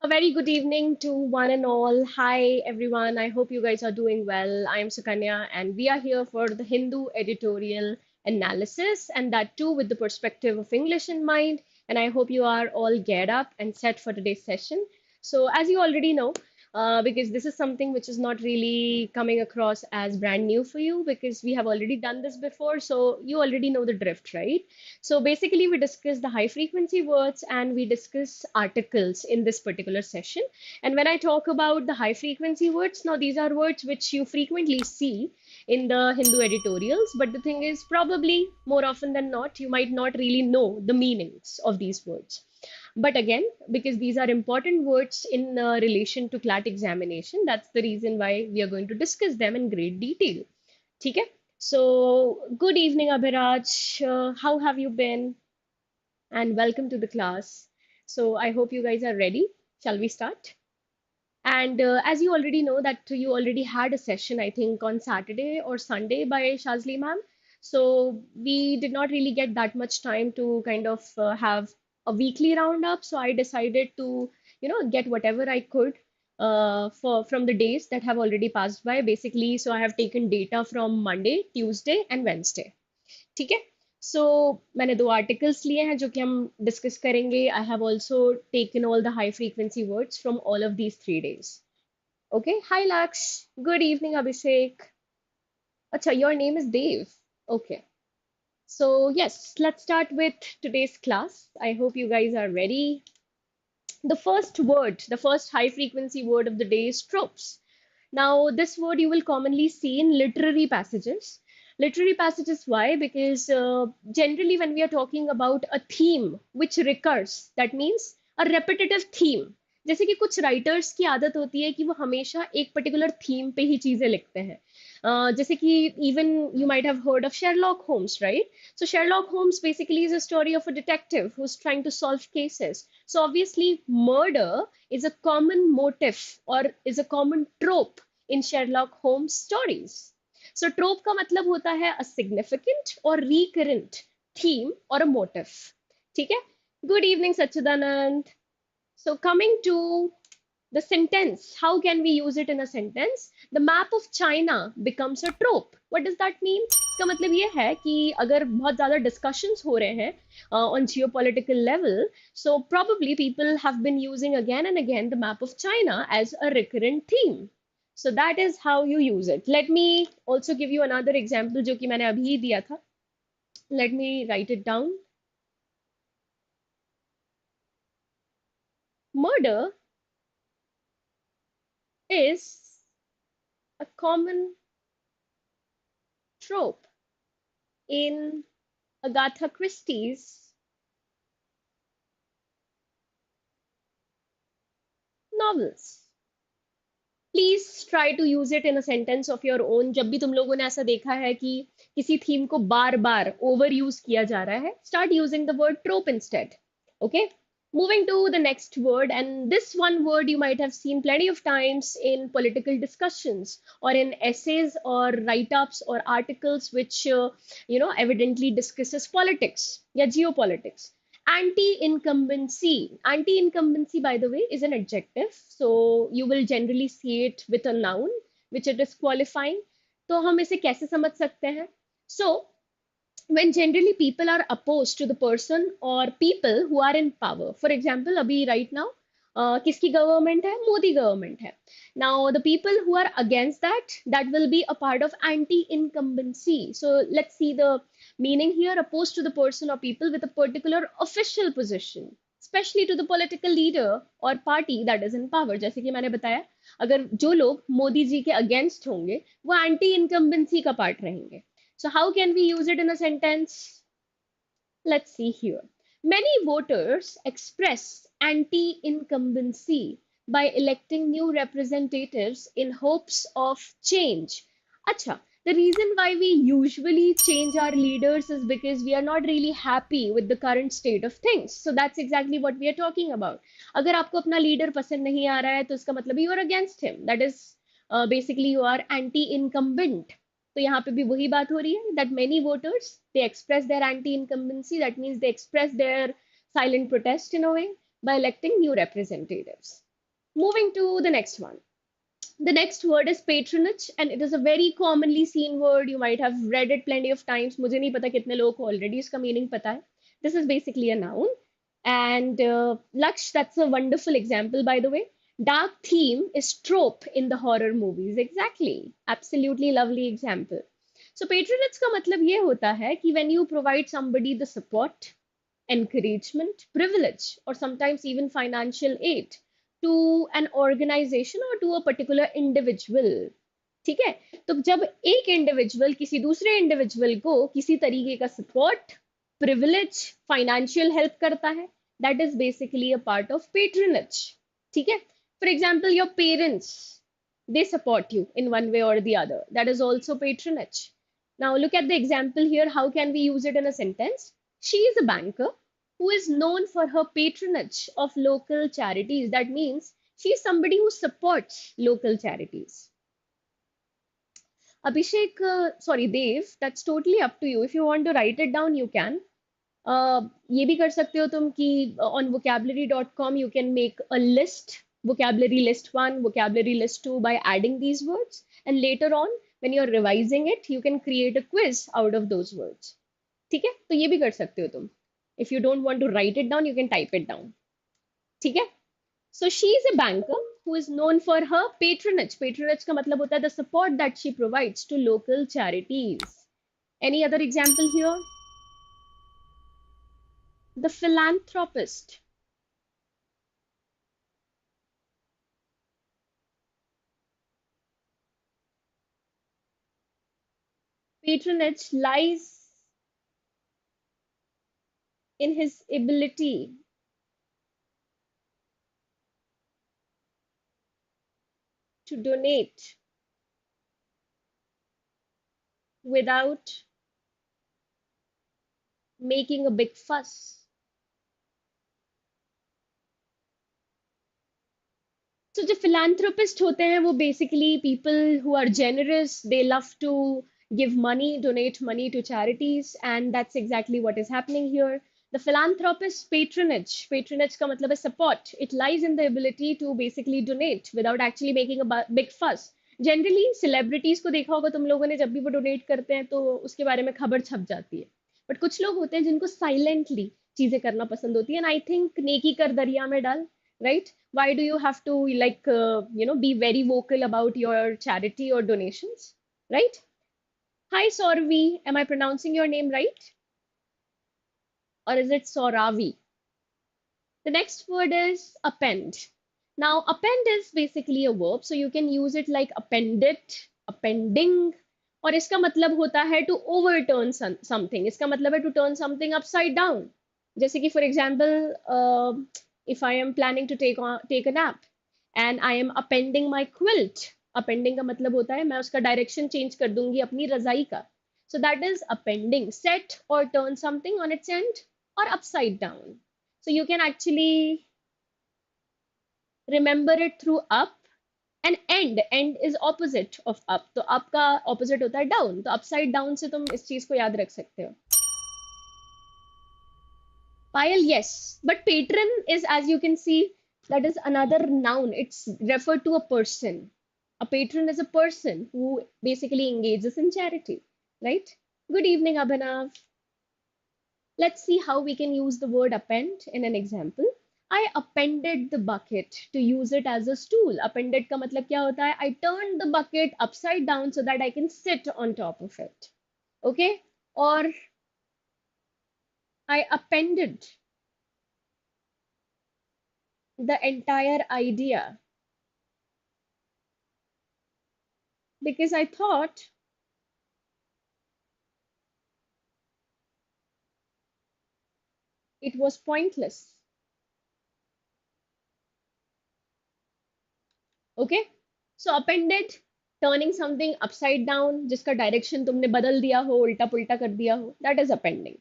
A very good evening to one and all. Hi, everyone. I hope you guys are doing well. I am Sukanya, and we are here for the Hindu editorial analysis, and that too with the perspective of English in mind. And I hope you are all geared up and set for today's session. So, as you already know, because this is something which is not really coming across as brand new for you, because we have already done this before, so you already know the drift, right? So basically, we discuss the high frequency words and we discuss articles in this particular session. And when I talk about the high frequency words, now these are words which you frequently see in the Hindu editorials. But the thing is, probably more often than not, you might not really know the meanings of these words. But again, because these are important words in relation to CLAT examination, that's the reason why we are going to discuss them in great detail. ठीक है? So, good evening, Abhiraj. How have you been? And welcome to the class. So, I hope you guys are ready. Shall we start? And as you already know that you already had a session, I think on Saturday or Sunday by Shazli ma'am. So we did not really get that much time to kind of have a weekly roundup. So I decided to, get whatever I could for from the days that have already passed by. Basically, so I have taken data from Monday, Tuesday, and Wednesday. ठीक है सो मैंने दो articles लिए हैं जो कि हम discuss करेंगे I have also taken all the high frequency words from all of these 3 days okay hi Laksh good evening Abhishek अच्छा your name is Dev okay so yes let's start with today's class I hope you guys are ready the first high frequency word of the day is tropes. Now, this word you will commonly see in literary passages. Literary passages, why? Because generally, when we are talking about a theme which recurs, that means a repetitive theme. जैसे कि कुछ writers की आदत होती है कि वो हमेशा एक पर्टिकुलर थीम पे ही चीजें लिखते हैं जैसे कि even you might have heard of Sherlock Holmes, right? So Sherlock Holmes basically is a story of a detective who's trying to solve cases. So obviously, murder is a common motif or is a common trope in Sherlock Holmes stories. So trope का मतलब होता है a significant or recurrent theme or a motif. ठीक है? Good evening, Sachidanand. So coming to the sentence, how can we use it in a sentence? The map of China becomes a trope. What does that mean? इसका मतलब ये है कि अगर बहुत ज़्यादा discussions हो रहे हैं on geopolitical level, so probably people have been using again and again the map of China as a recurrent theme. So that is how you use it. Let me also give you another example जो कि मैंने अभी दिया था. Let me write it down. Murder is a common trope in Agatha Christie's novels. Please try to use it in a sentence of your own जब भी तुम लोगों ने ऐसा देखा है कि किसी थीम को बार बार ओवर यूज किया जा रहा है start using the word ट्रोप instead okay moving to the next word and this one word you might have seen plenty of times in political discussions or in essays or write-ups or articles which evidently discusses politics yeah geopolitics Anti-incumbency. Anti-incumbency, by the way, is an adjective. So you will generally see it with a noun, which it is qualifying. तो हम इसे कैसे समझ सकते हैं? So when generally people are opposed to the person or people who are in power. For example, अभी right now किसकी government है मोदी गवर्नमेंट है now the people who are against that will be a part of anti-incumbency so let's see the meaning here opposed to the person or people with a particular official position especially to the political leader or party that is in power जैसे कि मैंने बताया अगर जो लोग मोदी जी के against होंगे वो एंटी इनकम्बेंसी का पार्ट रहेंगे so how can we use it in a sentence let's see here. Many voters express anti incumbency by electing new representatives in hopes of change. Acha, the reason why we usually change our leaders is because we are not really happy with the current state of things. So that's exactly what we are talking about. अगर आपको अपना leader पसंद नहीं आ रहा है तो इसका मतलब you are against him. That is basically you are anti-incumbent. तो यहाँ पे भी वही बात हो रही है that many voters they express their anti-incumbency that means they express their silent protest in a way by electing new representatives Moving to the next one. The next word is patronage, and it is a very commonly seen word. You might have read it plenty of times. मुझे नहीं पता कितने लोगों को already इसका meaning पता है. This is basically a noun. And Laksh, that's a wonderful example, by the way. Dark theme is trope in the horror movies. Exactly. Absolutely lovely example. So patronage का मतलब ये होता है कि when you provide somebody the support, encouragement, privilege, or sometimes even financial aid to an organization or to a particular individual. ठीक है, तो जब एक इंडिविजुअल किसी दूसरे इंडिविजुअल को किसी तरीके का सपोर्ट, प्रिविलेज, फाइनेंशियल हेल्प करता है, that is basically a part of patronage. ठीक है, for example your parents, they support you in one way or the other, that is also patronage. Now look at the example here. How can we use it in a sentence? She is a banker who is known for her patronage of local charities. That means she is somebody who supports local charities. Abhishek, sorry, Dev, that's totally up to you. If you want to write it down, you can. ये भी कर सकते हो तुम कि on vocabulary.com you can make a list, vocabulary list 1, vocabulary list 2, by adding these words, and later on when you're revising it you can create a quiz out of those words. ठीक है, तो ये भी कर सकते हो तुम. If you don't want to write it down, you can type it down. ठीक है. So she is a banker who is known for her patronage. Patronage का मतलब होता है the support that she provides to local charities. Any other example here? The philanthropist. Patronage lies in his ability to donate without making a big fuss. So जो philanthropist होते हैं वो basically people who are generous, they love to give money, donate money to charities, and that's exactly what is happening here. The philanthropist patronage, patronage का मतलब है support. It lies in the ability to basically donate without actually making a big fuss. Generally celebrities को देखा होगा तुम लोगों ने, जब भी वो donate करते हैं तो उसके बारे में खबर छप जाती है. But कुछ लोग होते हैं जिनको silently चीजें करना पसंद होती है, and I think नेकी कर दरिया में डाल, right? Why do you have to like be very vocal about your charity or donations, right? Hi Sorvi, am I pronouncing your name right, or is it Soravi? The next word is append. Now append is basically a verb, so you can use it like appended, appending, और इसका मतलब होता है to overturn something. इसका मतलब है to turn something upside down. जैसे कि for example, if I am planning to take a nap and I am appending my quilt. Appending का मतलब होता है मैं उसका direction change कर दूंगी अपनी रजाई का. So that is appending. Set or turn something on its end or upside down. So you can actually remember it through up and end. End is opposite of up. तो up का opposite होता है down. तो upside down से तुम इस चीज को याद रख सकते हो. Payal, yes, but patron is, as you can see, that is another noun. It's referred to a person. A patron is a person who basically engages in charity, right? Good evening, Abhinav. Let's see how we can use the word append in an example. I appended the bucket to use it as a stool. Appended का मतलब क्या होता है? I turned the bucket upside down so that I can sit on top of it. Okay? Or I appended the entire idea because I thought it was pointless. Okay? So appended, turning something upside down, जिसका direction तुमने बदल दिया हो, उल्टा पुल्टा कर दिया हो, that is appending.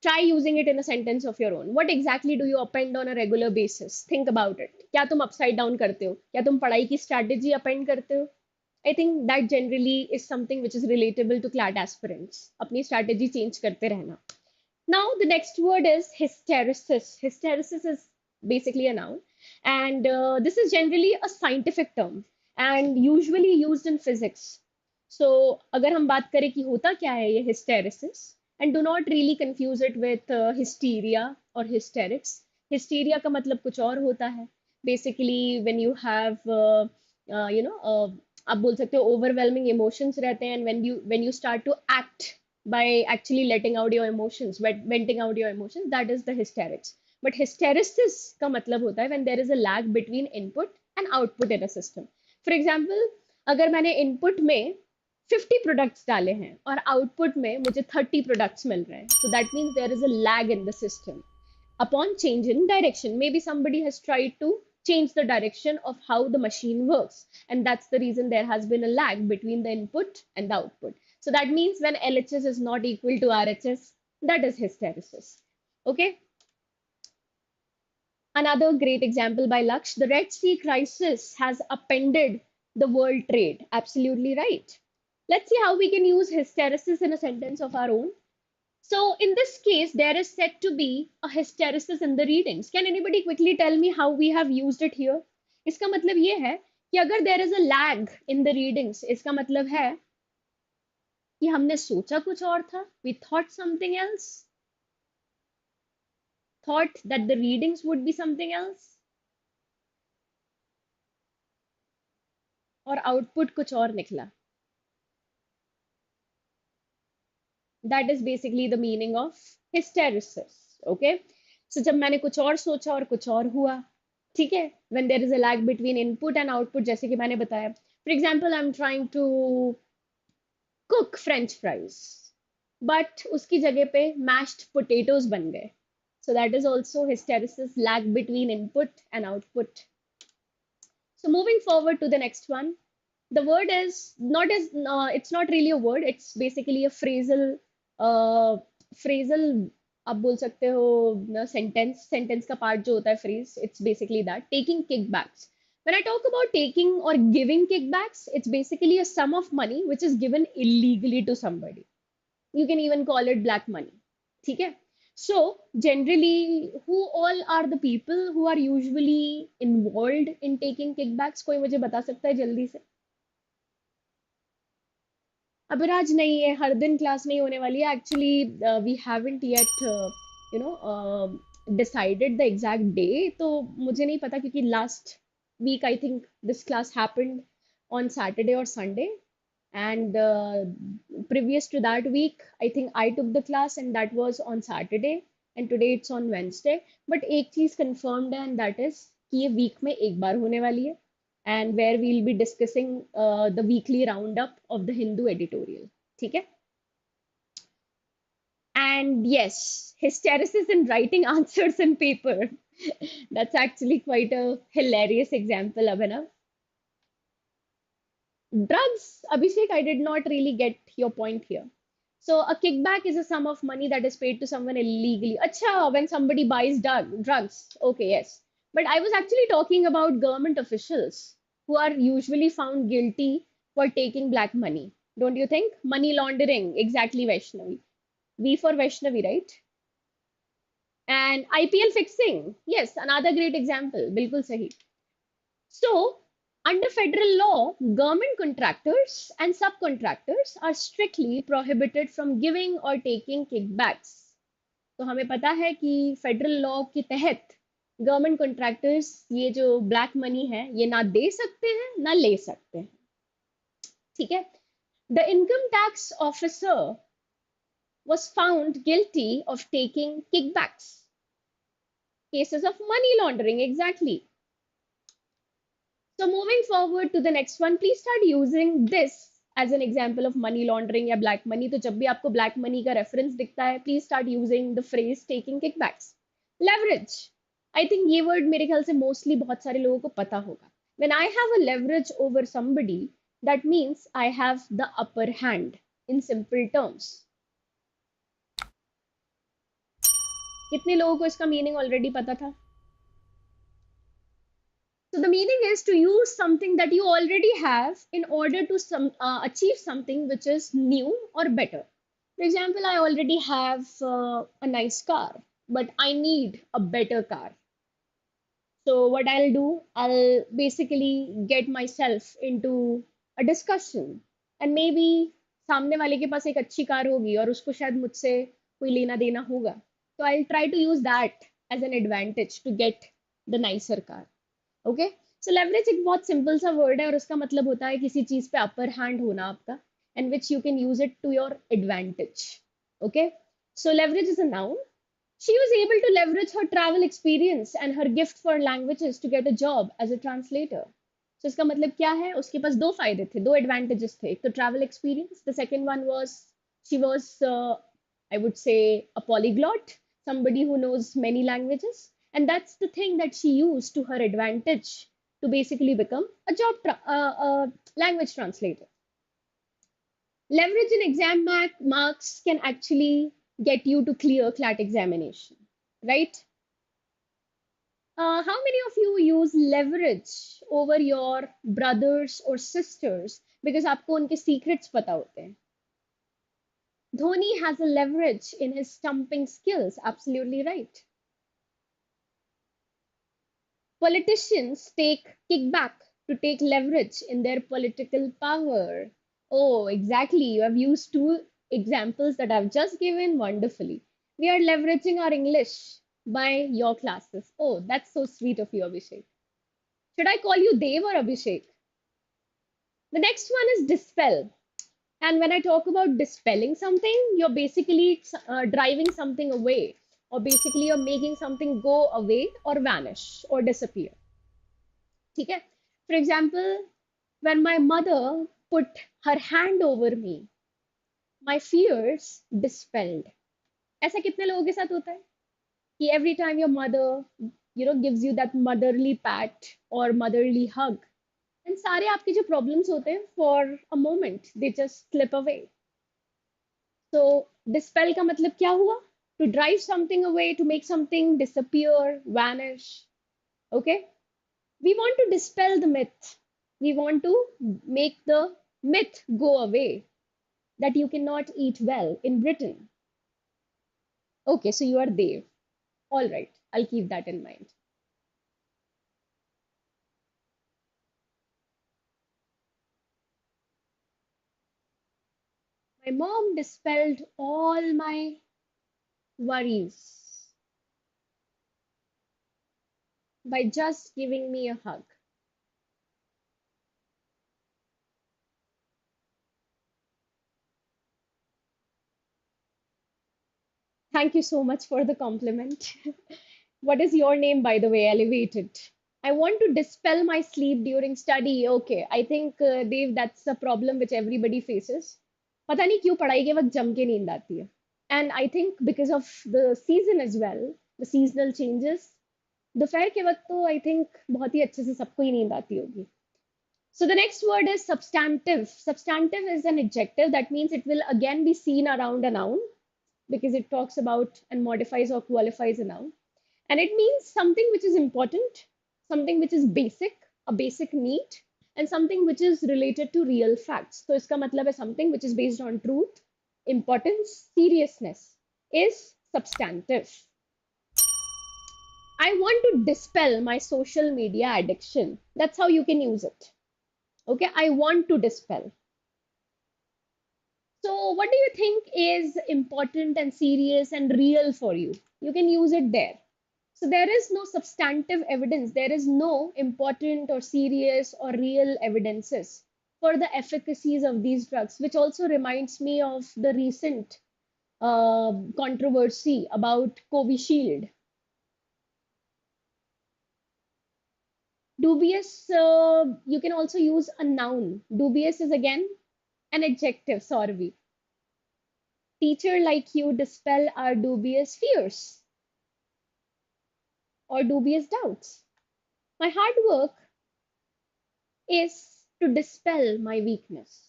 Try using it in a sentence of your own. What exactly do you append on a regular basis? Think about it. क्या तुम upside down करते हो? क्या तुम पढ़ाई की strategy append करते हो? I think that generally is something which is relatable to CLAT aspirants. अपनी strategy change करते रहना. Now the next word is hysteresis. Hysteresis is basically a noun. And this is generally a scientific term and usually used in physics. So, अगर हम बात करें कि होता क्या है ये hysteresis, and do not really confuse it with hysteria or hysterics. Hysteria का मतलब कुछ और होता है. Basically, when you have, आप बोल सकते हो overwhelming emotions रहते हैं, and when you start to act by actually letting out your emotions, venting out your emotions, that is the hysterics. But hysteresis का मतलब होता है when there is a lag between input and output in a system. For example, अगर मैंने input में 50 products डाले हैं और आउटपुट में मुझे 30 प्रोडक्ट्स मिल रहे हैं, so that means there is a lag in the system. Upon change in direction, maybe somebody has tried to change the direction of how the machine works, and that's the reason there has been a lag between the input and the output. So that means when LHS is not equal to RHS, that is hysteresis. Okay. Another great example by Laksh, the Red Sea crisis has upended the world trade. Absolutely right. Let's see how we can use hysteresis in a sentence of our own. So in this case, there is said to be a hysteresis in the readings. Can anybody quickly tell me how we have used it here? इसका मतलब ये है कि अगर there is a lag in the readings, इसका मतलब है कि हमने सोचा कुछ और था. We thought something else. Thought that the readings would be something else. और output कुछ और निकला. That is basically the meaning of hysteresis. Okay. So जब मैंने कुछ और सोचा और कुछ और हुआ, ठीक है, when there is a lag between input and output, जैसे कि मैंने बताया. For example, I'm trying to cook French fries, but उसकी जगह पे mashed potatoes बन गए. So that is also hysteresis, lag between input and output. So moving forward to the next one, the word is not as it's not really a word, it's basically a phrasal आप बोल सकते हो sentence का part जो होता है phrase, it's basically that, taking kickbacks. When I talk about taking or giving kickbacks, it's basically a sum of money which is given illegally to somebody. You can even call it black money. ठीक है. So generally, who all are the people who are usually involved in taking kickbacks? कोई मुझे बता सकता है जल्दी से? अबराज नहीं है, हर दिन क्लास नहीं होने वाली है. Actually, we haven't yet, you know, decided the exact day. तो मुझे नहीं पता क्योंकि last week I think this class happened on Saturday or Sunday, and previous to that week I think I took the class and that was on Saturday, and today it's on Wednesday. But एक चीज confirmed है, and that is कि ये week में एक बार होने वाली है, and where we'll be discussing the weekly roundup of the Hindu editorial. ठीक है? And yes, hysteresis in writing answers in paper. That's actually quite a hilarious example, Abhinav. Drugs, Abhishek, I did not really get your point here. So a kickback is a sum of money that is paid to someone illegally. Acha, when somebody buys drugs. Okay, yes. But I was actually talking about government officials who are usually found guilty for taking black money. Don't you think? Money laundering, exactly, Vaishnavi. V for Vaishnavi, right? And IPL fixing. Yes, another great example. Bilkul sahi. So, under federal law, government contractors and subcontractors are strictly prohibited from giving or taking kickbacks. तो हमें पता है कि federal law के तहत government contractors ये जो black money है ये ना दे सकते हैं ना ले सकते हैं. ठीक है. The income tax officer was found guilty of taking kickbacks. Cases of money laundering, exactly. So moving forward to the next one, please start using this as an example of money laundering या black money. तो जब भी आपको black money का reference दिखता है, please start using the phrase taking kickbacks. Leverage. I think ये word मेरे ख्याल से mostly बहुत सारे लोगों को पता होगा. When I have a leverage over somebody, that means I have the upper hand in simple terms. कितने लोगों को इसका मीनिंग ऑलरेडी पता था? So the meaning is to use something that you already have in order to achieve something which is new or better. For example, I already have a nice car, but I need a better car. So what I'll do, I'll basically get myself into a discussion and maybe सामने वाले के पास एक अच्छी car होगी और उसको शायद मुझसे कोई लेना देना होगा. So I'll try to use that as an advantage to get the nicer car. Okay? So leverage एक बहुत सिंपल सा वर्ड है और उसका मतलब होता है किसी चीज पे अपर हैंड होना आपका and which you can use it to your advantage. Okay? So leverage is a noun. She was able to leverage her travel experience and her gift for languages to get a job as a translator. So इसका मतलब क्या है? उसके पास दो फायदे थे, दो advantages थे. एक तो travel experience. The second one was she was, I would say, a polyglot, somebody who knows many languages, and that's the thing that she used to her advantage to basically become a a language translator. Leverage in exam marks can actually get you to clear CLAT examination, right? How many of you use leverage over your brothers or sisters because आपको उनके secrets पता होते हैं? Dhoni has a leverage in his stumping skills. Absolutely right. Politicians take kickback to take leverage in their political power. Oh, exactly. You have used two examples that I've just given wonderfully. We are leveraging our English by your classes. Oh, that's so sweet of you, Abhishek. Should I call you Dev or Abhishek? The next one is dispel. And when I talk about dispelling something, you're basically driving something away, or basically you're making something go away or vanish or disappear. Okay? For example, when my mother put her hand over me, my fears dispelled. ऐसा कितने लोगों के साथ होता है कि every time your mother, gives you that motherly pat or motherly hug, and सारे आपके जो problems होते हैं for a moment they just slip away. So dispel का मतलब क्या हुआ? To drive something away, to make something disappear, vanish. Okay? We want to dispel the myth. We want to make the myth go away that you cannot eat well in Britain. Okay, so you are there. All right, I'll keep that in mind. My mom dispelled all my worries by just giving me a hug. Thank you so much for the compliment. What is your name, by the way? Elevated. I want to dispel my sleep during study. Okay, I think, Dev, that's a problem which everybody faces. पता नहीं क्यों पढ़ाई के वक्त जम के नींद आती है. And I think because of the season as well, the seasonal changes, दोपहर के वक्त तो I think बहुत ही अच्छे से सबको ही नींद आती होगी. So the next word is substantive. Substantive is an adjective. That means it will again be seen around a noun because it talks about and modifies or qualifies a noun. And it means something which is important, something which is basic, a basic need, and something which is related to real facts. So iska matlab hai something which is based on truth, importance, seriousness is substantive. I want to dispel my social media addiction. That's how you can use it. Okay, I want to dispel. So, what do you think is important and serious and real for you? You can use it there. So, there is no substantive evidence, there is no important or serious or real evidences for the efficacies of these drugs, which also reminds me of the recent controversy about Covishield. Dubious, you can also use a noun. Dubious is again an adjective, sorry. Teacher like you dispel our dubious fears or dubious doubts. My hard work is to dispel my weakness.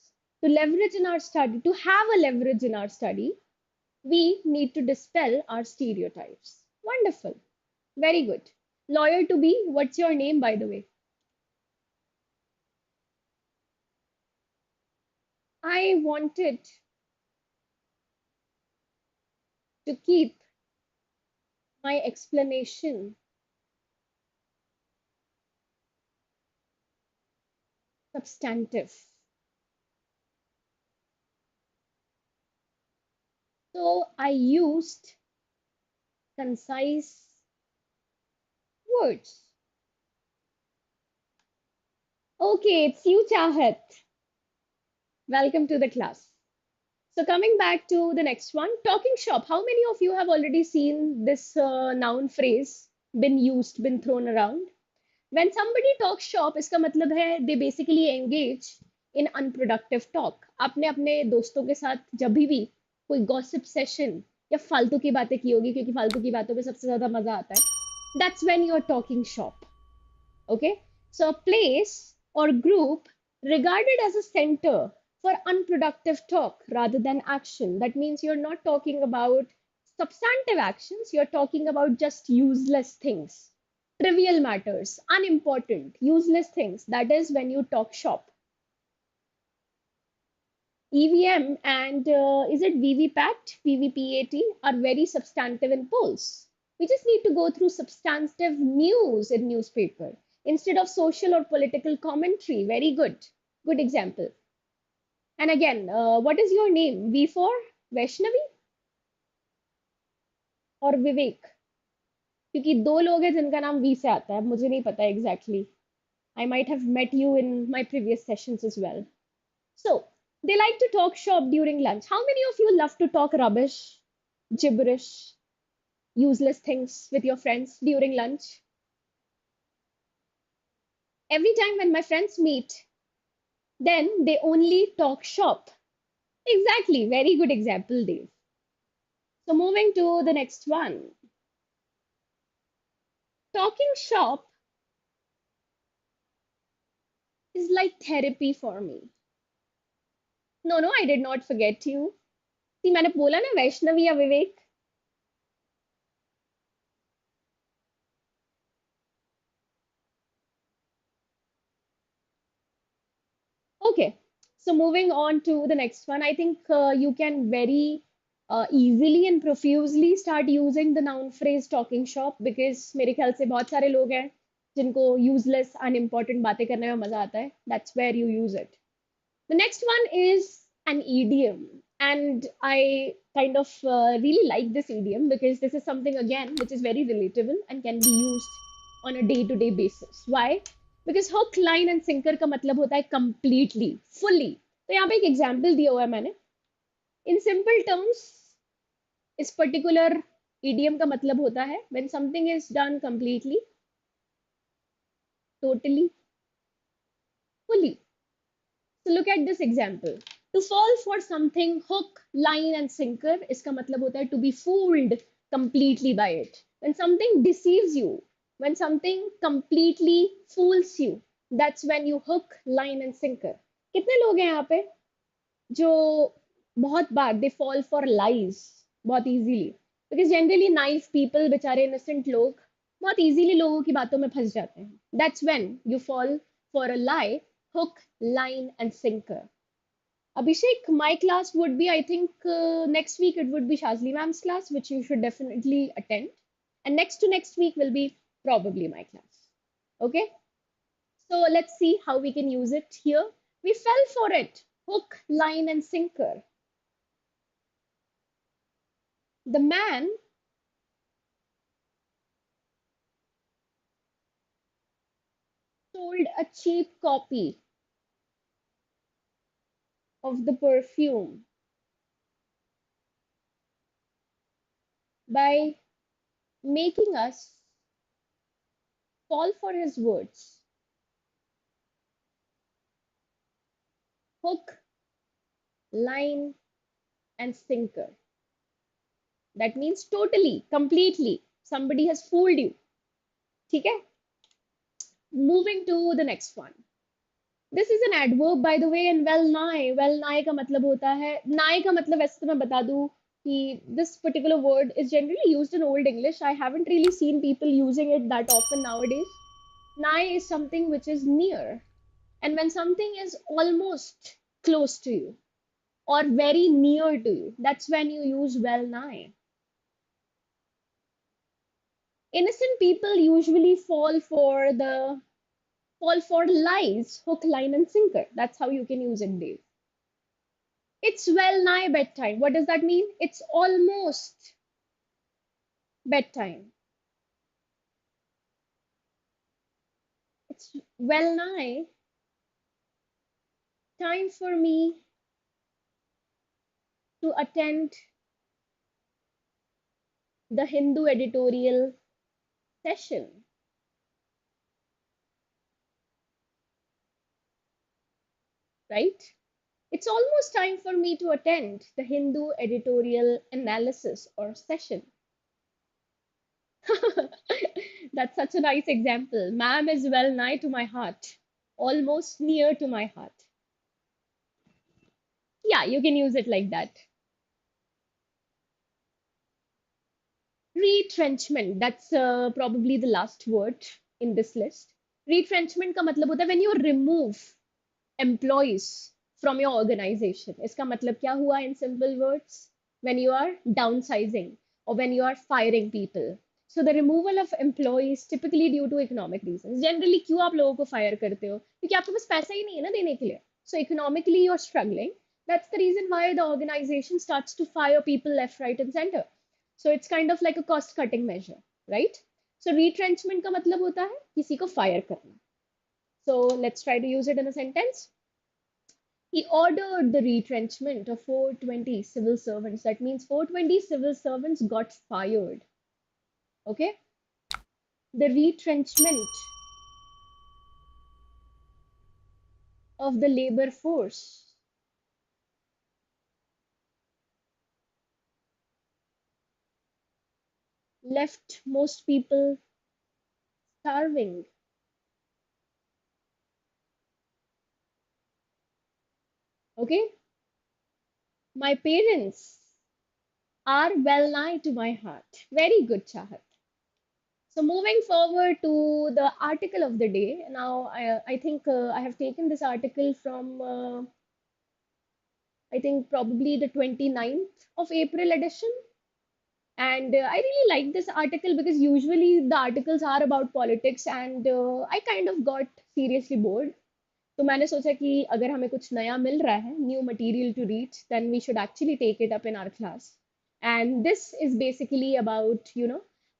To leverage in our study, to have a leverage in our study, we need to dispel our stereotypes. Wonderful. Very good. Lawyer to be, what's your name, by the way? I wanted to keep my explanation substantive. So I used concise words. Okay, it's you, Chahat. Welcome to the class. So coming back to the next one, talking shop. How many of you have already seen this noun phrase been used, been thrown around? When somebody talks shop, इसका मतलब है they basically engage in unproductive talk. आपने अपने दोस्तों के साथ जब भी कोई gossip session या फालतू की बातें की होगी, क्योंकि फालतू की बातों में सबसे ज्यादा मजा आता है. That's when you're talking shop. Okay, so a place or group regarded as a center for unproductive talk rather than action. That means you're not talking about substantive actions, you're talking about just useless things, trivial matters, unimportant, useless things. That is when you talk shop. EVM and is it VVPAT, VVPAT are very substantive in polls. We just need to go through substantive news in newspaper instead of social or political commentary. Very good. Good example. And again, what is your name? V for Vaishnavi or Vivek? क्योंकि दो लोग हैं जिनका नाम V से आता है, मुझे नहीं पता exactly. I might have met you in my previous sessions as well. So, they like to talk shop during lunch. How many of you love to talk rubbish, gibberish, useless things with your friends during lunch? Every time when my friends meet, then they only talk shop. Exactly, very good example, Dave. So, moving to the next one. Talking shop is like therapy for me. No, I did not forget you. See, मैंने बोला ना वैष्णवी या विवेक. Okay, so moving on to the next one, I think you can very easily and profusely start using the noun phrase talking shop because मेरे ख्याल से बहुत सारे लोग हैं जिनको useless, unimportant बातें करने में मजा आता है. That's where you use it. The next one is an idiom, and I kind of really like this idiom because this is something again which is very relatable and can be used on a day-to-day basis. Why? Because hook, line and sinker का मतलब होता है completely, fully. तो यहाँ पे एक example दिया हुआ है मैंने. In simple terms, इस particular idiom का मतलब होता है when something is done completely, totally, fully. So look at this example. To fall for something hook, line and sinker, इसका मतलब होता है to be fooled completely by it. When something deceives you, when something completely fools you, that's when you hook, line and sinker. कितने लोग हैं यहाँ पे जो बहुत बार they fall for lies बहुत easily, because generally naive people, बेचारे innocent लोग बहुत easily लोगों की बातों में फंस जाते हैं. That's when you fall for a lie, hook, line and sinker. Abhishek, my class would be, I think next week it would be Shazli ma'am's class, which you should definitely attend. And next to next week will be probably my class. Okay? So let's see how we can use it here. We fell for it. Hook, line and sinker. The man sold a cheap copy of the perfume by making us fall for his words. Hook, line and sinker. That means totally, completely. Somebody has fooled you. ठीक है? Moving to the next one. This is an adverb by the way, and well nigh. Well nigh का मतलब होता है, nigh का मतलब वैसे तो मैं बता दूं कि this particular word is generally used in Old English. I haven't really seen people using it that often nowadays. Nigh is something which is near. And when something is almost close to you or very near to you, that's when you use well nigh. Innocent people usually fall fall for lies, hook, line, and sinker. That's how you can use it, Dave. It's well nigh bedtime. What does that mean? It's almost bedtime. It's well nigh time for me to attend the Hindu editorial session. Right? It's almost time for me to attend the Hindu editorial analysis or session. That's such a nice example. Ma'am is well nigh to my heart, almost near to my heart. Yeah, you can use it like that. Retrenchment, that's probably the last word in this list. Retrenchment का मतलब होता है when you remove employees from your organization. इसका मतलब क्या हुआ in simple words? When you are downsizing or when you are firing people. So the removal of employees typically due to economic reasons. Generally क्यों आप लोगों को fire करते हो? क्योंकि आपके पास पैसा ही नहीं है ना देने के लिए. So economically you're struggling. That's the reason why the organization starts to fire people left, right, and center. So it's kind of like a cost cutting measure, right? So retrenchment का मतलब होता है किसी को fire करना. So let's try to use it in a sentence. He ordered the retrenchment of 420 civil servants. That means 420 civil servants got fired. Okay? The retrenchment of the labor force left most people starving. Okay? My parents are well nigh to my heart. Very good, Chahat. So moving forward to the article of the day. Now, I think I have taken this article from, I think probably the 29th of April edition. And I really like this article because usually the articles are about politics and I kind of got seriously bored. तो मैंने सोचा कि अगर हमें कुछ नया मिल रहा है, new material to read, then we should actually take it up in our class. And this is basically about,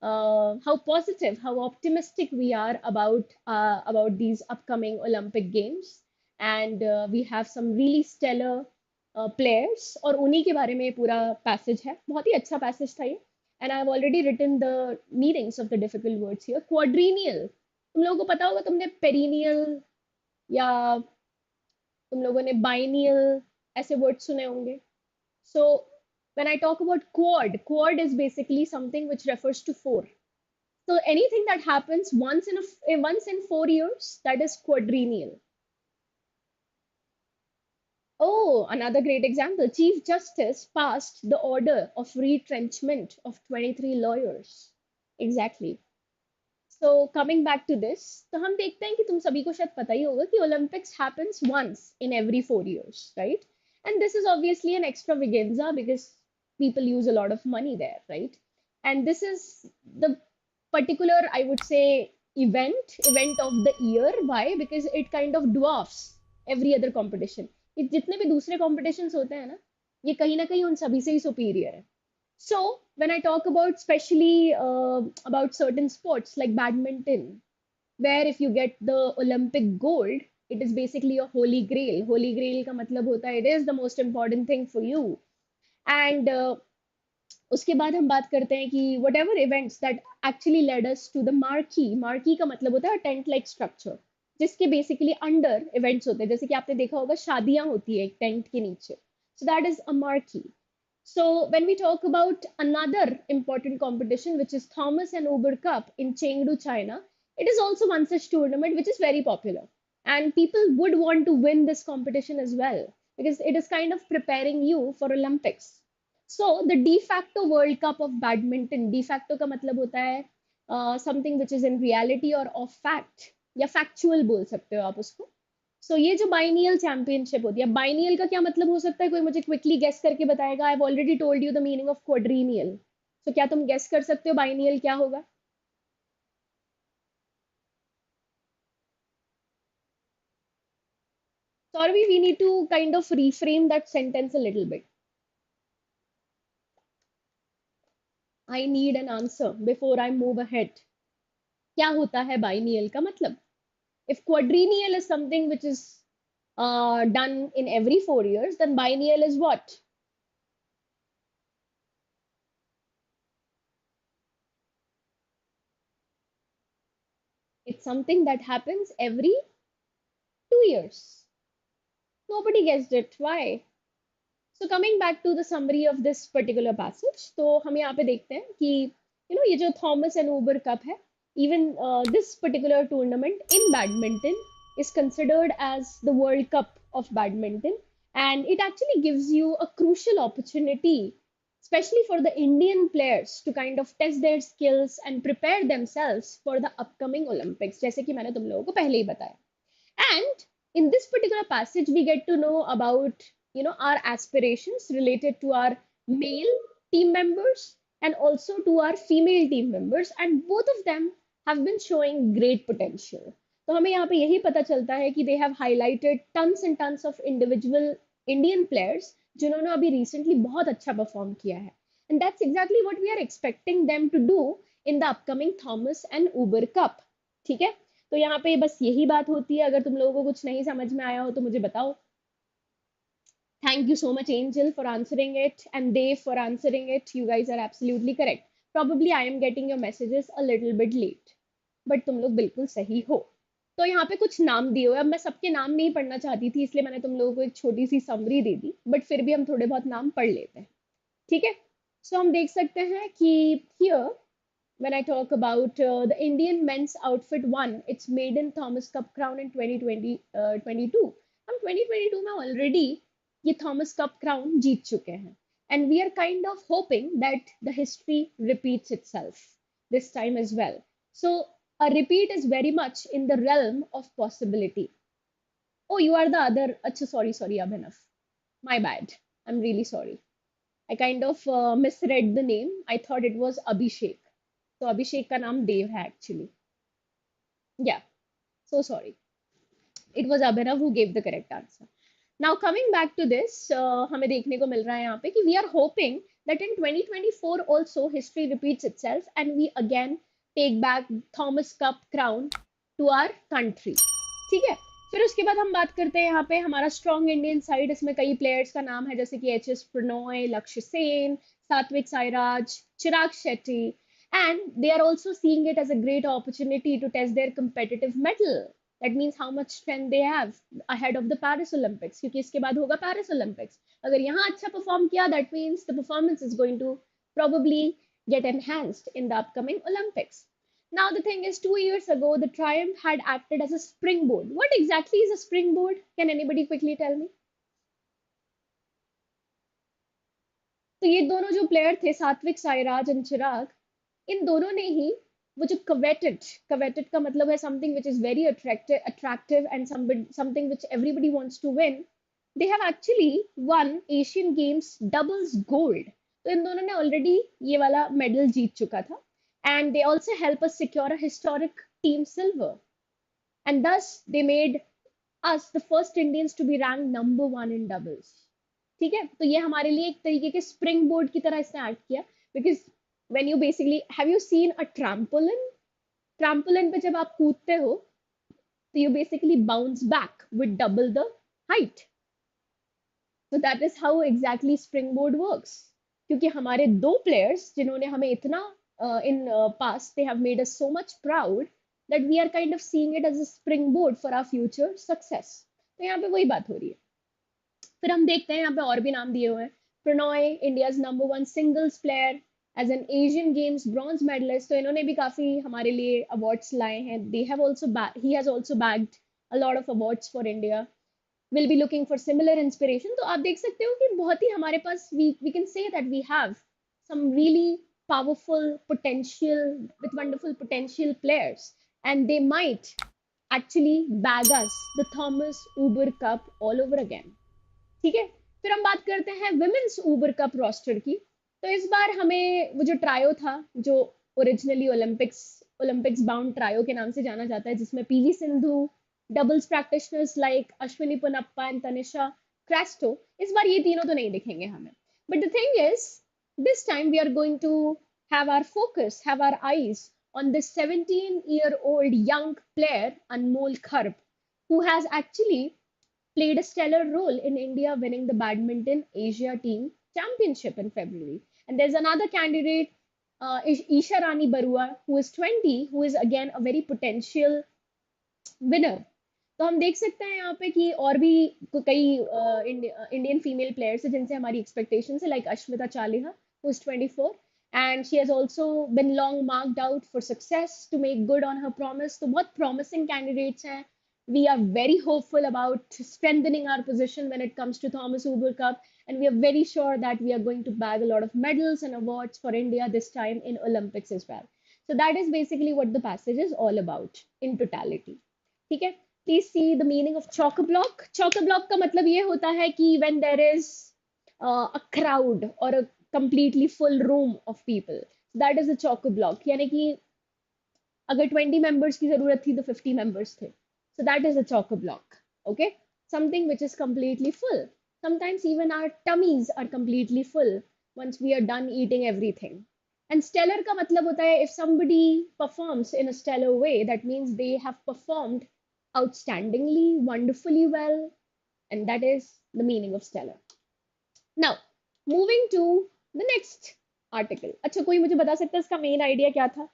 how positive, how optimistic we are about these upcoming Olympic Games. And we have some really stellar players और उन्हीं के बारे में पूरा passage है. बहुत ही अच्छा passage था ये. And I've already written the meanings of the difficult words here. Quadrennial. तुम लोगों को पता होगा तुमने perennial या तुम लोगों ने biennial ऐसे words सुने होंगे. So when I talk about quad is basically something which refers to four. So anything that happens once in 4 years, that is quadrennial. Oh, another great example. Chief Justice passed the order of retrenchment of 23 lawyers. Exactly. So coming back to this, तो हम देखते हैं कि तुम सभी को शायद पता ही होगा कि Olympics happens once in every 4 years, right? And this is obviously an extravaganza because people use a lot of money there, right? And this is the particular, I would say, event of the year. Why? Because it kind of dwarfs every other competition. ये जितने भी दूसरे competitions होते हैं ना, ये कहीं ना कहीं उन सभी से ही superior है. So when I talk about especially about certain sports like badminton, where if you get the Olympic gold, it is basically a holy grail. Holy grail का मतलब होता है it is the most important thing for you. And उसके बाद हम बात करते हैं कि whatever events that actually led us to the marquee का मतलब होता है टेंट लाइक स्ट्रक्चर जिसके बेसिकली अंडर इवेंट्स होते हैं जैसे कि आपने देखा होगा शादियां होती है एक टेंट के नीचे so that is a marquee. So when we talk about another important competition which is Thomas and Uber Cup in Chengdu, China, it is also one such tournament which is very popular and people would want to win this competition as well because it is kind of preparing you for Olympics. So the de facto World Cup of badminton, de facto का मतलब होता है something which is in reality or of fact या factual बोल सकते हो आप उसको. So ये जो biennial championship होती है, biennial का क्या मतलब हो सकता है कोई मुझे quickly guess करके बताएगा. I've already told you the meaning of quadrennial. So क्या तुम guess कर सकते हो biennial क्या होगा? Sorry, we need to kind of reframe that sentence a little bit. I need an answer before I move ahead. क्या होता है biennial का मतलब? If quadrennial is something which is done in every 4 years, then biennial is what? It's something that happens every 2 years. Nobody guessed it. Why? So coming back to the summary of this particular passage, तो हम यहाँ पे देखते हैं कि ये जो Thomas and Uber cup है, even this particular tournament in badminton is considered as the World Cup of badminton, and it actually gives you a crucial opportunity, especially for the Indian players, to kind of test their skills and prepare themselves for the upcoming Olympics, जैसे कि मैंने तुम लोगों को पहले ही बताया. And in this particular passage, we get to know about, our aspirations related to our male team members and also to our female team members. And both of them have been showing great potential. तो हमें यहाँ पे यही पता चलता है कि they have highlighted tons and tons of individual Indian players जिन्होंने अभी recently बहुत अच्छा perform किया है. And that's exactly what we are expecting them to do in the upcoming Thomas and Uber Cup. ठीक है, तो यहाँ पे बस यही बात होती है. अगर तुम लोगों को कुछ नहीं समझ में आया हो तो मुझे बताओ. Thank you so much, Angel, for answering it, and Dave for answering it. You guys are absolutely correct. Probably I am getting your messages a little bit late, but तुम लोग बिल्कुल सही हो. तो यहाँ पे कुछ नाम दिए हुए. अब मैं सबके नाम नहीं पढ़ना चाहती थी, इसलिए मैंने तुम लोगों को एक छोटी सी समरी दे दी, बट फिर भी हम थोड़े बहुत नाम पढ़ लेते हैं. ठीक है, सो हम देख सकते हैं कि here when I talk about the Indian men's outfit won its maiden Thomas Cup crown in 2022. हम 2022 में already ये Thomas Cup crown जीत चुके हैं. And we are kind of hoping that the history repeats itself this time as well. So a repeat is very much in the realm of possibility. Oh, you are the other. Achha, sorry, Abhinav. My bad. I'm really sorry. I kind of misread the name. I thought it was Abhishek. तो अभिषेक का नाम देव है actually. Yeah, so sorry. It was Abhinav who gave the correct answer. Now coming back to this, हमें देखने को मिल रहा है यहाँ पे कि we are hoping that in 2024 also history repeats itself and we again take back Thomas Cup crown to our country. ठीक है, फिर उसके बाद हम बात करते हैं यहाँ पे हमारा स्ट्रॉन्ग इंडियन साइड. इसमें कई प्लेयर्स का नाम है जैसे कि एच एस प्रणॉय, लक्ष्य Sen, Satwik Sairaj, Chirag Shetty. And they are also seeing it as a great opportunity to test their competitive mettle. That means how much strength they have ahead of the Paris Olympics. क्योंकि इसके बाद होगा Paris Olympics. अगर यहाँ अच्छा perform किया, that means the performance is going to probably get enhanced in the upcoming Olympics. Now the thing is, 2 years ago, the triumph had acted as a springboard. What exactly is a springboard? Can anybody quickly tell me? तो ये दोनों जो player थे, Satwik Sairaj and चिराग, इन दोनों ने ही वो जो coveted का मतलब है something which is very attractive and something which everybody wants to win. They have actually won Asian Games doubles gold. तो इन दोनों ने ऑलरेडी ये वाला मेडल जीत चुका था. And they also help us secure a historic team silver. And thus they made us the first Indians to be ranked number 1 in doubles. ठीक है, तो ये हमारे लिए एक तरीके के स्प्रिंग बोर्ड की तरह इसने एक्ट किया. Because when you basically have you seen a trampoline पे जब आप कूदते हो तो you basically bounce back with double the height. So that is how exactly springboard works. क्योंकि हमारे दो players जिन्होंने हमें इतना in past they have made us so much proud that we are kind of seeing it as a springboard for our future success. तो यहाँ पे वही बात हो रही है. फिर हम देखते हैं यहाँ पे और भी नाम दिए हुए हैं. Prannoy, India's number 1 singles player, as an Asian Games bronze medalist. तो इन्होंने भी काफी हमारे लिए अवार्ड्स लाए हैं. They have also he has also bagged a lot of awards for India. Will be looking for similar inspiration. तो आप देख सकते हो कि बहुत ही हमारे पास we can say that we have some really powerful potential with wonderful potential players and they might actually bag us the Thomas Uber Cup all over again. ठीक है, फिर हम बात करते हैं विमेन्स ऊबर कप रोस्टर की. तो इस बार हमें वो जो ट्रायो था जो ओरिजिनली ओलंपिक्स बाउंड ट्रायो के नाम से जाना जाता है जिसमें PV Sindhu, doubles practitioners like Ashwini Ponnappa and Tanisha Crasto, इस बार ये तीनों तो नहीं दिखेंगे हमें. But the thing is, this time we are going to have our focus, have our eyes on this 17-year-old young player, Anmol Kharp, who has actually played a stellar role in India winning the Badminton Asia Team Championship in February. And there's another candidate, Isha Rani Barua, who is 20, who is again a very potential winner. तो हम देख सकते हैं यहाँ पे कि और भी कई इंडियन फीमेल प्लेयर्स हैं जिनसे हमारी एक्सपेक्टेशन है, like Ashmita Chaliha who is 24, and she has also been long marked out for success to make good on her promise. तो बहुत promising candidates हैं. We are very hopeful about strengthening our position when it comes to Thomas Uber Cup, and we are very sure that we are going to bag a lot of medals and awards for India this time in Olympics as well. So that is basically what the passage is all about in totality. ठीक है. Please see the meaning of chock a block. Chock a block का मतलब ये होता है कि when there is a crowd or a completely full room of people, that is a chock a block. यानी कि अगर 20 members की जरूरत थी तो 50 members थे. So that is a chock a block. Okay, something which is completely full. Sometimes even our tummies are completely full once we are done eating everything. And stellar का मतलब होता है if somebody performs in a stellar way, that means they have performed outstandingly, wonderfully well, and that is the meaning of stellar. Now, moving to the next article. अच्छा, कोई मुझे बता सकता है इसका मेन आइडिया क्या था?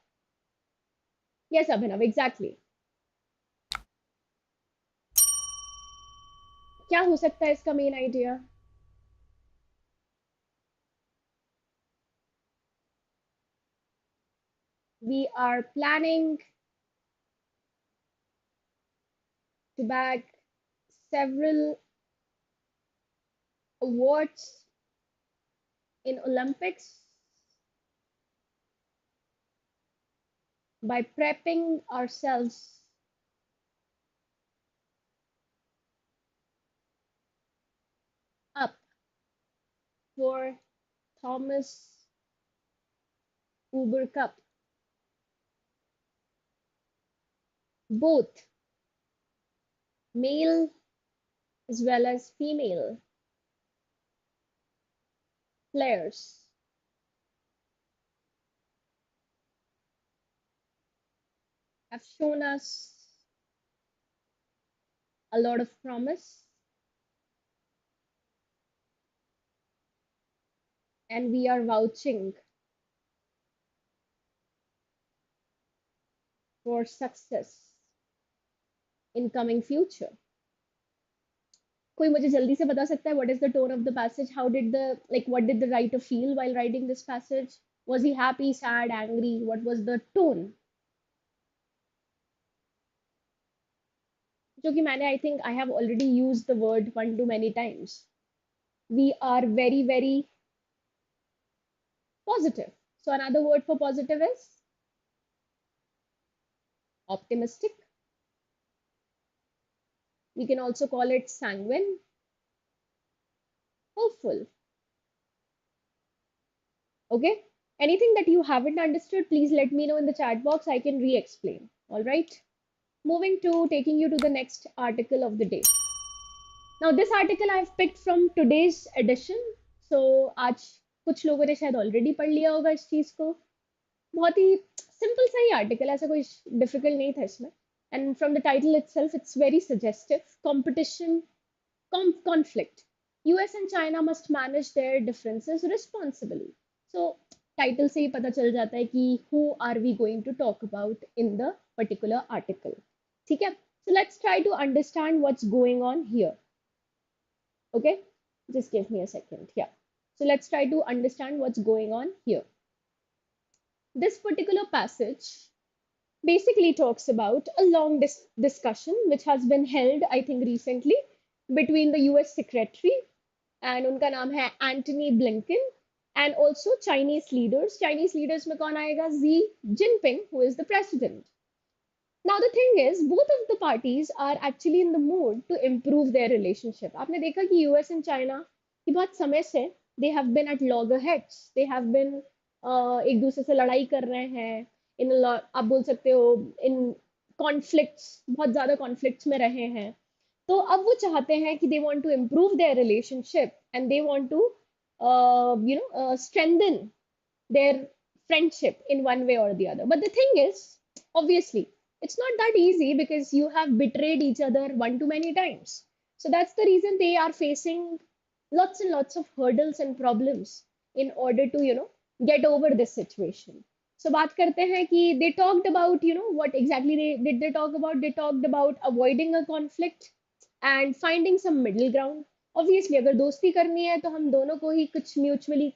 Yes, Abhinav, exactly. क्या हो सकता है इसका main idea? We are planning to bag several awards in Olympics by prepping ourselves up for Thomas Uber Cup. Both male as well as female players have shown us a lot of promise, and we are vouching for success in coming future. कोई मुझे जल्दी से बता सकता है what is the tone of the passage? How did what did the writer feel while writing this passage? Was he happy, sad, angry? What was the tone? जो कि मैंने, I think I have already used the word one too many times. We are very, very positive. So another word for positive is optimistic. We can also call it sanguine, hopeful. Okay? Anything that you haven't understood, please let me know in the chat box. I can re-explain. All right? Moving to taking you to the next article of the day. Now, this article I've picked from today's edition. So, आज कुछ लोगों ने शायद already पढ़ लिया होगा इस चीज को. बहुत ही सिंपल सा ही आर्टिकल, ऐसा कोई डिफिकल्ट नहीं था इसमें. And from the title itself, it's very suggestive. Competition, conflict. US and China must manage their differences responsibly. So, title से ही पता चल जाता है कि who are we going to talk about in the particular article. ठीक है? So let's try to understand what's going on here. Okay? Just give me a second. Yeah. So let's try to understand what's going on here. This particular passage basically talks about a long discussion which has been held, I think, recently between the US Secretary, and उनका नाम है Antony Blinken, and also Chinese leaders. Chinese leaders में कौन आएगा? Xi Jinping, who is the president. Now the thing is, both of the parties are actually in the mood to improve their relationship. आपने देखा कि US and China की बहुत समय से they have been at loggerheads. They have been एक दूसरे से लड़ाई कर रहे हैं. In a lot, आप बोल सकते हो in कॉन्फ्लिक्ट्स, बहुत ज़्यादा कॉन्फ्लिक्ट्स में रहे हैं। तो अब वो चाहते हैं कि they want to improve their relationship and they want to strengthen their friendship in one way or the other. But the thing is, obviously, it's not that easy because you have betrayed each other one too many times. So that's the reason they are facing lots and lots of hurdles and problems in order to, get over this situation. So बात करते हैं कि they talked about, what exactly did they talk about? They talked about avoiding a conflict and finding some middle ground. Obviously, अगर दोस्ती करनी है तो हम दोनों को ही कुछ म्यूचुअली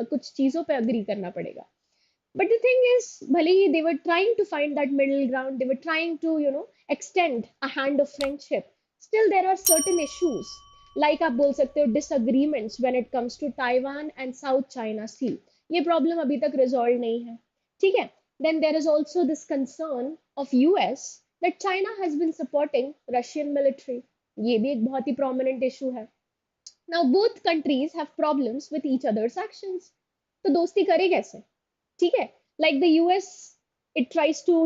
कुछ चीजों पे अग्री करना पड़ेगा. But the thing is, भले ही they were trying to find that middle ground, they were trying to, extend a hand of friendship. Still, there are certain issues, like आप बोल सकते हो disagreements when it comes to Taiwan and South China Sea. ये problem अभी तक resolve नहीं है, ठीक है? Then there is also this concern of US that China has been supporting Russian military. ये भी एक बहुत ही prominent issue है. Now both countries have problems with each other's actions. तो दोस्ती करे कैसे? ठीक है? Like the US, it tries to,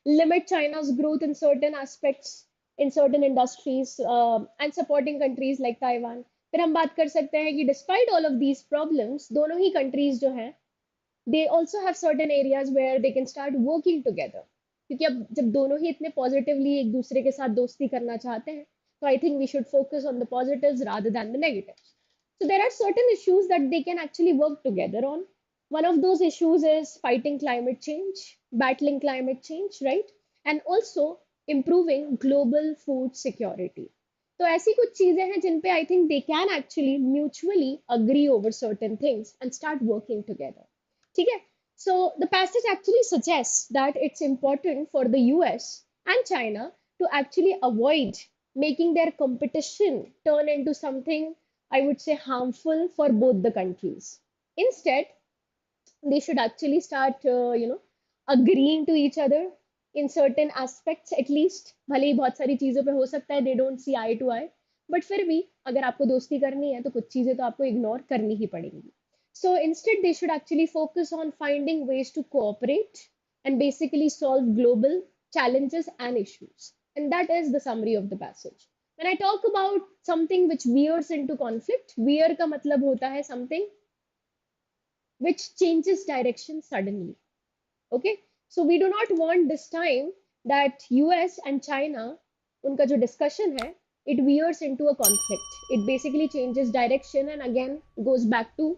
limit China's growth in certain aspects, in certain industries, and supporting countries like Taiwan. फिर हम बात कर सकते हैं कि despite all of these problems, दोनों ही countries जो हैं, they also have certain areas where they can start working together. क्योंकि अब जब दोनों ही इतने positively एक दूसरे के साथ दोस्ती करना चाहते हैं, so I think we should focus on the positives rather than the negatives. So there are certain issues that they can actually work together on. One of those issues is fighting climate change, battling climate change, right? And also improving global food security. तो ऐसी कुछ चीजें हैं जिन पे I think they can actually mutually agree over certain things and start working together. ठीक है? So the passage actually suggests that it's important for the US and China to actually avoid making their competition turn into something, I would say, harmful for both the countries. Instead, they should actually start, agreeing to each other in certain aspects at least. भले ही बहुत सारी चीजों पे हो सकता है they don't see eye to eye, but फिर भी अगर आपको दोस्ती करनी है तो कुछ चीजें तो आपको इग्नोर करनी ही पड़ेंगी. So instead, they should actually focus on finding ways to cooperate and basically solve global challenges and issues. And that is the summary of the passage. When I talk about something which veers into conflict, veer का मतलब होता है something which changes direction suddenly. Okay, so we do not want this time that US and China, उनका जो discussion है, it veers into a conflict. It basically changes direction and again goes back to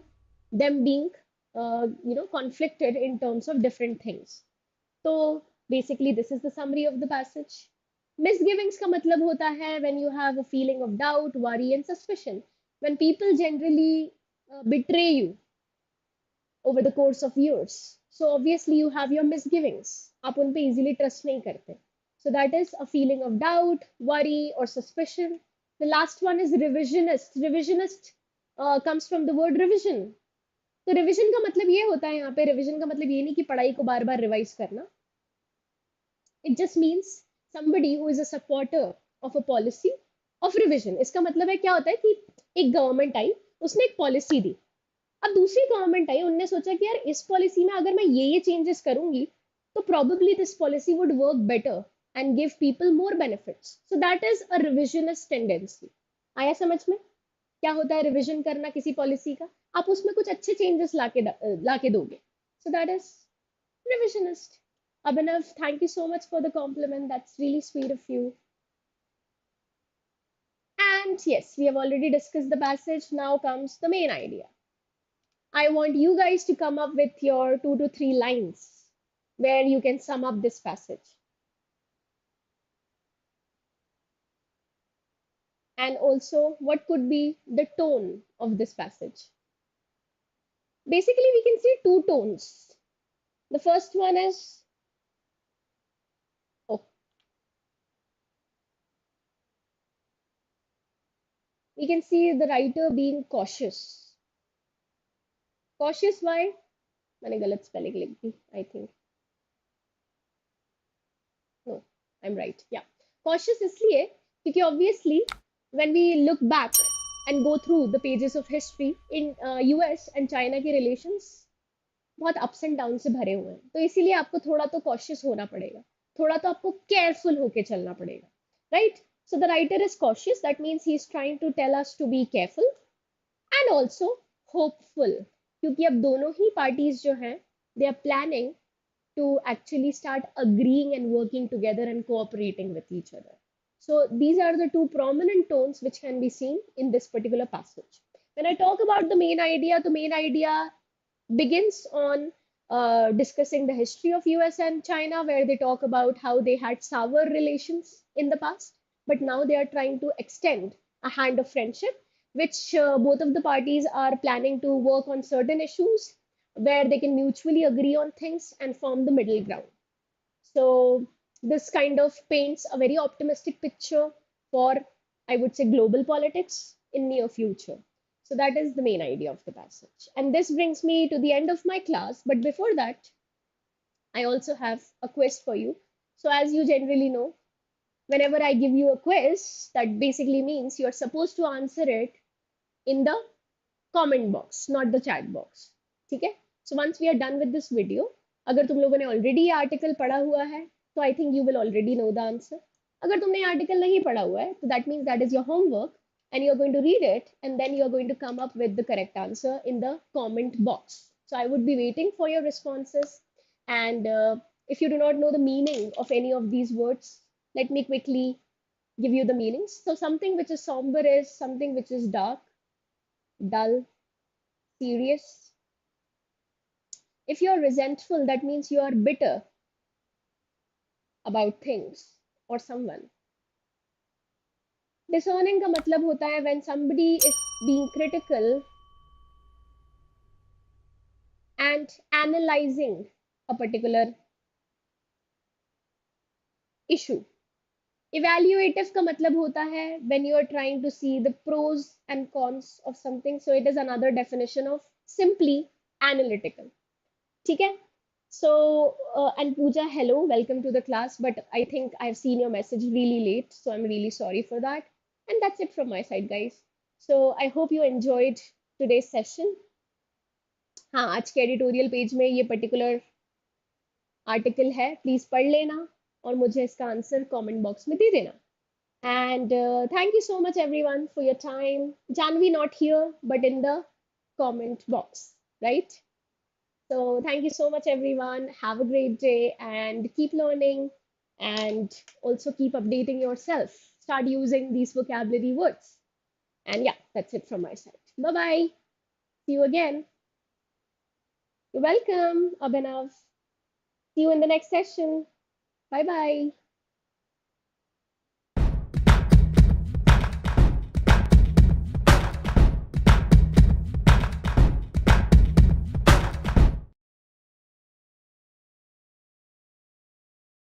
them being, conflicted in terms of different things. So basically, this is the summary of the passage. Misgivings का मतलब होता है when you have a feeling of doubt, worry, and suspicion. When people generally betray you over the course of years. So obviously you have your misgivings. आप उन पे easily trust नहीं करते. So that is a feeling of doubt, worry, or suspicion. The last one is revisionist. Revisionist comes from the word revision. तो revision का मतलब ये होता है यहाँ पे, revision का मतलब ये नहीं कि पढ़ाई को बार बार revise करना. It just means somebody who is a supporter of a policy of revision. इसका मतलब है क्या होता है कि एक गवर्नमेंट आई, उसने एक पॉलिसी दी. अब दूसरी गवर्नमेंट आई, उनने सोचा कि यार इस पॉलिसी में अगर मैं ये चेंजेस करूंगी तो probably this policy would work better and give people more benefits. So that is a revisionist tendency. आया समझ में क्या होता है रिविजन करना किसी पॉलिसी का? आप उसमें कुछ अच्छे चेंजेस लाके दोगे. So that is revisionist. Abhinav, thank you so much for the compliment. That's really sweet of you. And yes, we have already discussed the passage. Now comes the main idea. I want you guys to come up with your 2 to 3 lines where you can sum up this passage. And also, what could be the tone of this passage? Basically, we can see 2 tones. The first one is, we can see the writer being cautious. Cautious why? मैंने गलत spelling लिख दी, I think. No, I'm right. Yeah. Cautious इसलिए क्योंकि obviously when we look back and go through the pages of history in US and China के relations बहुत ups and downs से भरे हुए हैं. तो इसीलिए आपको थोड़ा तो cautious होना पड़ेगा. थोड़ा तो आपको केयरफुल होके चलना पड़ेगा, right? So the writer is cautious, that means he is trying to tell us to be careful and also hopeful, क्योंकि अब दोनों ही पार्टीज जो हैं they are planning to actually start agreeing and working together and cooperating with each other. So these are the two prominent tones which can be seen in this particular passage. When I talk about the main idea begins on discussing the history of US and China, where they talk about how they had sour relations in the past, but now they are trying to extend a hand of friendship, which both of the parties are planning to work on certain issues where they can mutually agree on things and form the middle ground. So this kind of paints a very optimistic picture for, I would say, global politics in near future. So that is the main idea of the passage. And this brings me to the end of my class. But before that, I also have a quiz for you. So as you generally know, whenever I give you a quiz, that basically means you're supposed to answer it in the comment box, not the chat box. ठीक है? So once we are done with this video, अगर तुम लोगों ने already ये article पढ़ा हुआ है, तो I think you will already know the answer. अगर तुमने ये article नहीं पढ़ा हुआ है, तो that means that is your homework, and you're going to read it, and then you're going to come up with the correct answer in the comment box. So I would be waiting for your responses. And if you do not know the meaning of any of these words, let me quickly give you the meanings. So something which is somber is something which is dark, dull, serious. If you're resentful, that means you are bitter about things or someone. Discerning का मतलब होता है when somebody is being critical and analyzing a particular issue. Evaluative का मतलब होता है when you are trying to see the pros and cons of something. So it is another definition of simply analytical. ठीक है? So, and Pooja, hello, welcome to the class. But I think I've seen your message really late, so I'm really sorry for that. And that's it from my side, guys. So I hope you enjoyed today's session. हाँ, आज के editorial page में ये particular article है, please पढ़ लेना और मुझे इसका आंसर कमेंट बॉक्स में दे देना. And thank you so much, everyone, for your time. Janvi not here, but in the comment box, right? So thank you so much, everyone. Have a great day and keep learning and also keep updating yourself. Start using these vocabulary words. And yeah, that's it from my side. Bye-bye. See you again. You're welcome, Abhinav. See you in the next session. Bye-bye.